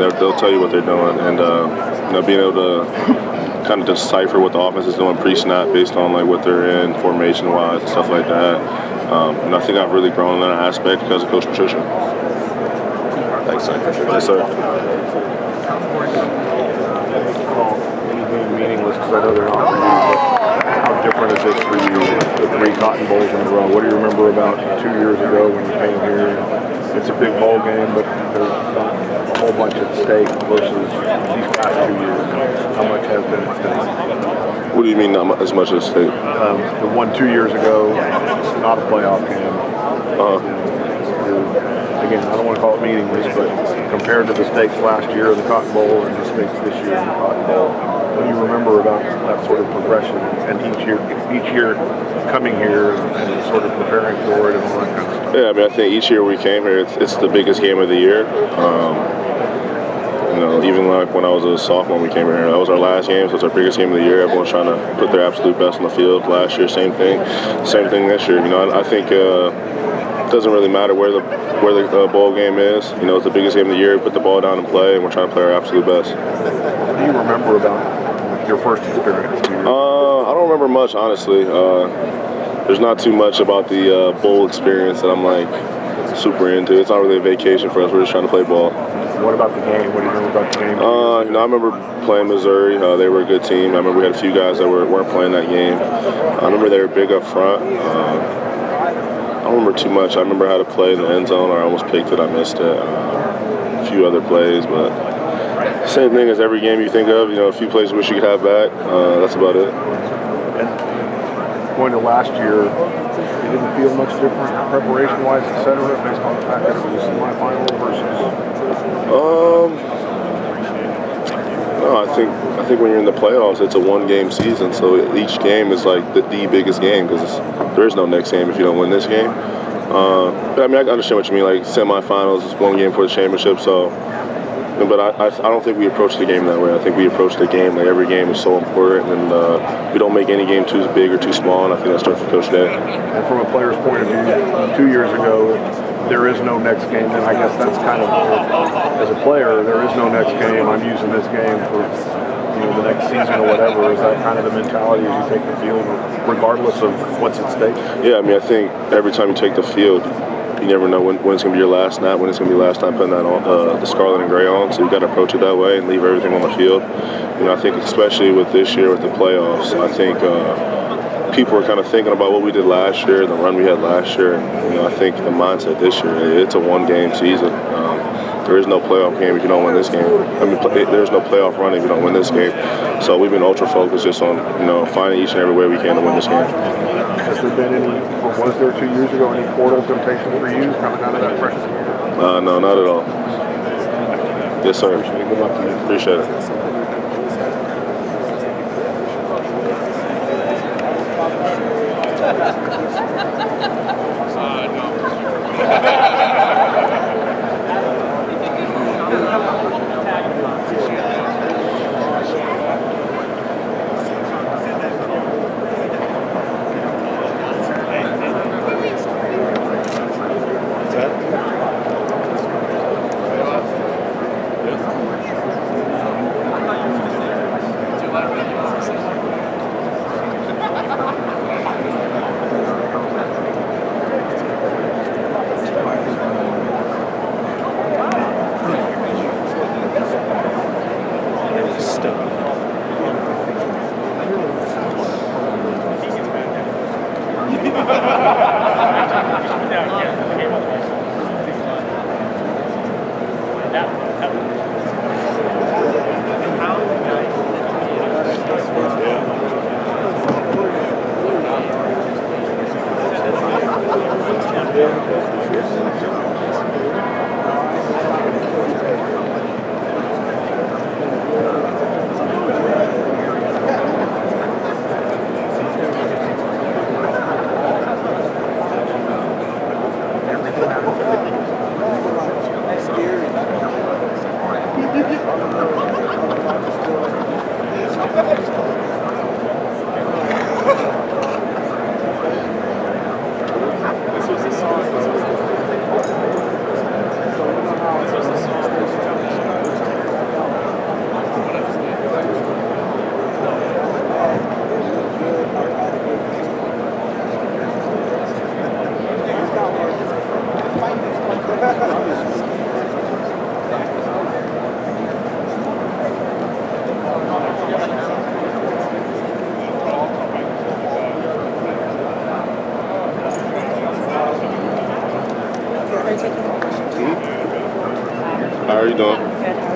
and they'll tell you what they're doing. And being able to kind of decipher what the offense is doing pre-snap based on like what they're in formation-wise and stuff like that. And I think I've really grown in that aspect because of Coach Patricia. Thanks, sir. Yes, sir. Meaningless because I know they're not for you. How different is this for you, the 3 Cotton Bowls in a row? What do you remember about 2 years ago when you came here? It's a big bowl game, but there's not a whole bunch at stake versus these past 2 years. How much has been at stake? What do you mean not as much at stake? The one 2 years ago, it's not a playoff game. Again, I don't want to call it meaningless, but compared to the stakes last year in the Cotton Bowl and the stakes this year in the Cotton Bowl, what do you remember about that sort of progression and each year coming here and sort of preparing for it and all that kind of stuff? Yeah, I mean, I think each year we came here, it's the biggest game of the year. Even like when I was a sophomore, we came here. That was our last game, so it's our biggest game of the year. Everyone's trying to put their absolute best on the field. Last year, same thing this year. I think it doesn't really matter where the bowl game is. It's the biggest game of the year. We put the ball down and play, and we're trying to play our absolute best. What do you remember about your first experience? I don't remember much, honestly. There's not too much about the bowl experience that I'm like super into. It's not really a vacation for us. We're just trying to play ball. What about the game? What do you remember about the game? I remember playing Missouri. They were a good team. I remember we had a few guys that weren't playing that game. I remember they were big up front. I don't remember too much. I remember how to play in the end zone, or I almost picked it. I missed it. A few other plays, but same thing as every game you think of. A few plays you wish you could have back. That's about it. And going to last year, it didn't feel much different preparation-wise, et cetera, based on the fact that it was semifinal versus. No, I think when you're in the playoffs, it's a one-game season, so each game is like the biggest game because there is no next game if you don't win this game. I understand what you mean. Like semifinals is one game for the championship, so. But I don't think we approach the game that way. I think we approach the game like every game is so important, and we don't make any game too big or too small, and I think that starts with Coach Day. And from a player's point of view, 2 years ago, there is no next game, and I guess that's kind of, as a player, there is no next game. I'm using this game for the next season or whatever. Is that kind of the mentality as you take the field, regardless of what's at stake? Yeah, I think every time you take the field, you never know when it's going to be your last snap, when it's going to be your last time putting that on, the scarlet and gray on. So you've got to approach it that way and leave everything on the field. I think especially with this year with the playoffs, I think people are kind of thinking about what we did last year, the run we had last year. And, I think the mindset this year, it's a one-game season. There is no playoff game if you don't win this game. There's no playoff run if you don't win this game. So we've been ultra focused just on, finding each and every way we can to win this game. Has there been any, or was there 2 years ago, any portal temptation for you coming out of that freshman year? No, not at all. Yes, sir. Good luck to you. Appreciate it.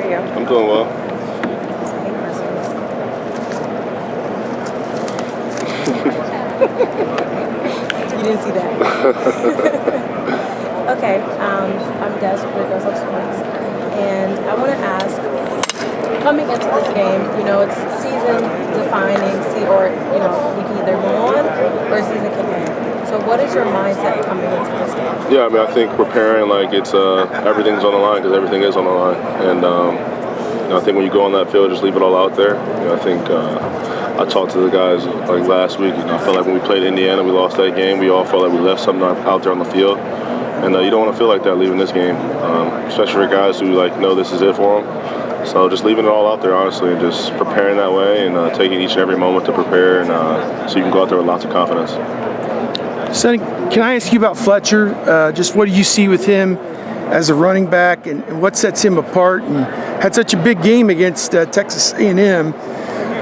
you? I'm doing well. You didn't see that. Okay, I'm Des with GoBucks Sports, and I want to ask, coming into this game, it's season-defining, or you can either move on or season can end. So what is your mindset coming into this game? Yeah, I mean, I think preparing like it's everything's on the line because everything is on the line, and I think when you go on that field, just leave it all out there. I think I talked to the guys like last week. I felt like when we played Indiana, we lost that game. We all felt like we left something out there on the field. And you don't want to feel like that leaving this game, especially for guys who know this is it for them. So just leaving it all out there, honestly, and just preparing that way and taking each and every moment to prepare, and so you can go out there with lots of confidence. Sonny, can I ask you about Fletcher? Just what do you see with him as a running back, and what sets him apart? And had such a big game against Texas A&M.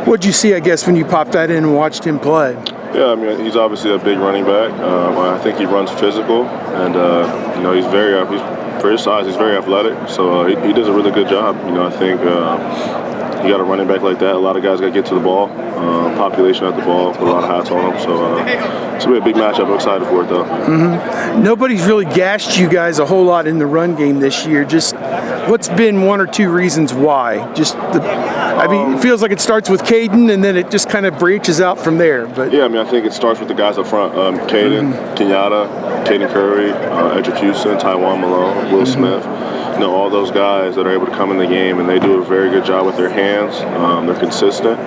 What did you see, I guess, when you popped that in and watched him play? Yeah, I mean, he's obviously a big running back. I think he runs physical, and he's for his size, he's very athletic. So he does a really good job. I think you got a running back like that. A lot of guys got to get to the ball. Population at the ball, put a lot of hats on them. So it's gonna be a big matchup. I'm excited for it, though. Mm-hmm. Nobody's really gashed you guys a whole lot in the run game this year. Just what's been one or two reasons why? It feels like it starts with Caden and then it just kind of branches out from there. But yeah, I mean, I think it starts with the guys up front: Caden, Kenyatta, Caden Curry, Edric Houston, Taiwan Malone, Will Smith. All those guys that are able to come in the game and they do a very good job with their hands. They're consistent.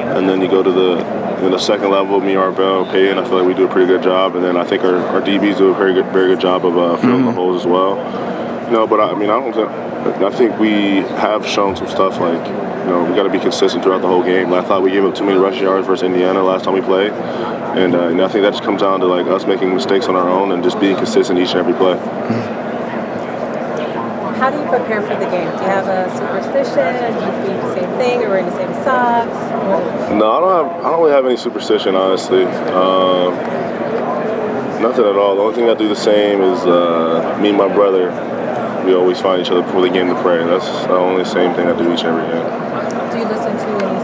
And then you go to the second level, me, Arvell, Payton, I feel like we do a pretty good job. And then I think our DBs do a very good job of filling the holes as well. But I think we have shown some stuff like, we got to be consistent throughout the whole game. I thought we gave up too many rushing yards versus Indiana last time we played. And I think that just comes down to us making mistakes on our own and just being consistent each and every play. How do you prepare for the game? Do you have a superstition? Do you do the same thing, or wearing the same socks? No, I don't really have any superstition, honestly. Nothing at all. The only thing I do the same is me and my brother. We always find each other before the game to pray. That's the only same thing I do each and every game.